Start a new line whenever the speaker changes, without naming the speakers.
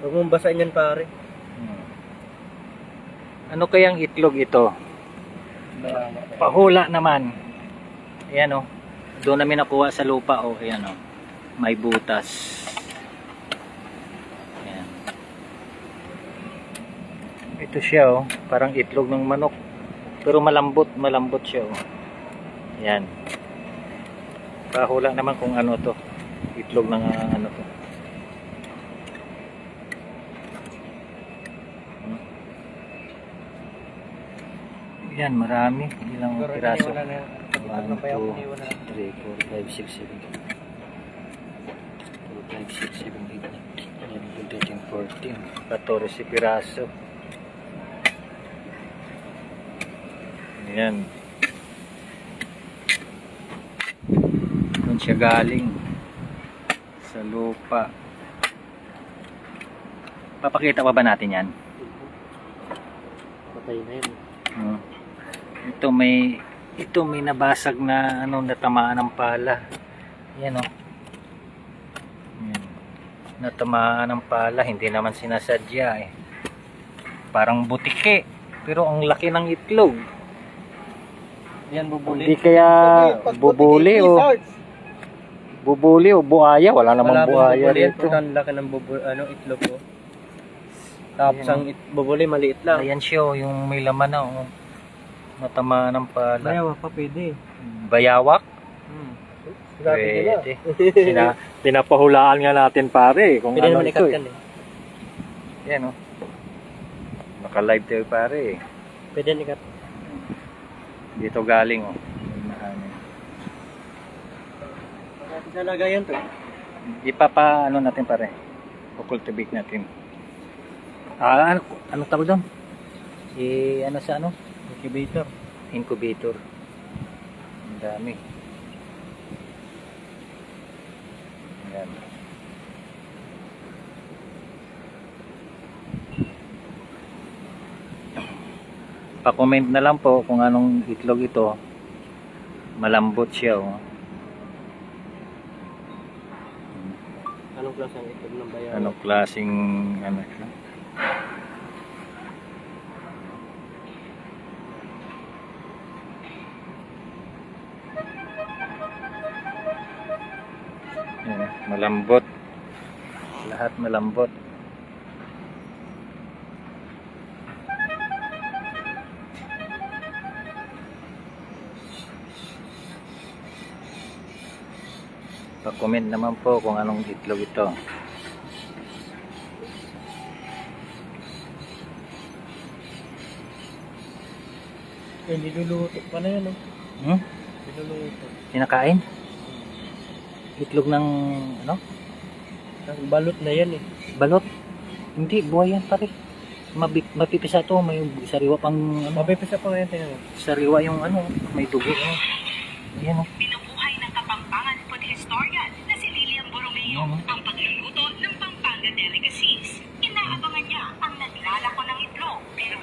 Huwag mong basahin yan, pare.
Ano kayang itlog ito? Pahula naman. Ayan o. Doon namin nakuha sa lupa o. Ayan o. May butas. Ayan. Ito siya o. Parang itlog ng manok. Pero malambot. Malambot siya o. Ayan. Pahula naman kung ano to. Itlog ng ano to. Yan, marami. Ilang piraso. 1, 2, 3, 4, 5, 6, 7, 8, 9, 10, 11, 12, 13, 14, 14 piraso. Yan. Doon siya galing. Sa lupa. Papakita pa ba natin yan?
Patay na yun.
Ito may nabasag na ano, natamaan ng pala. Yan o. Yan. Natamaan ng pala, hindi naman sinasadya eh. Parang butike, pero ang laki ng itlog.
Yan, bubuli.
Hindi kaya bubuli o buhaya, wala namang buhaya dito.
Ang laki ng itlog ko. Tapos ang bubuli maliit lang.
Ayan siya o, yung may laman na o. Natamaan ng pala.
Bayawak pa pwede.
Bayawak? Pwede. Pinapahulaan nga natin pare kung
Pwede
ano
naman
ito
ikat yan eh.
Yan o. Naka-live tayo pare.
Pwede ikat.
Dito galing o.
Talaga yan to.
Ipapa ano natin pare. Kukultivate natin. Ano tawag doon? Ano sa ano?
Incubator.
Incubator. Ang dami. Ayan. Pa-comment na lang po kung anong itlog ito. Malambot siya oh.
Anong klaseng itlog ng bayawak?
Anong klaseng ano siya? Ayan, malambot. Lahat malambot. Pa-comment naman po kung anong itlog ito.
Niluluto pa na yan oh. Niluluto.
Kinakain? Itlog ng ano?
Ang balot na yan eh.
Balot? Hindi, buhay yan pare. Mapipisa to, may sariwa pang ano.
Mapipisa pa ngayon, tingnan mo.
Sariwa yung ano, may dugo. Ayan o.
Binubuhay ng Kapampangan food historian na si Lilian Borromeo ang pagluluto ng Pampanga delicacies. Inaabangan niya ang naglalako ng itlog pero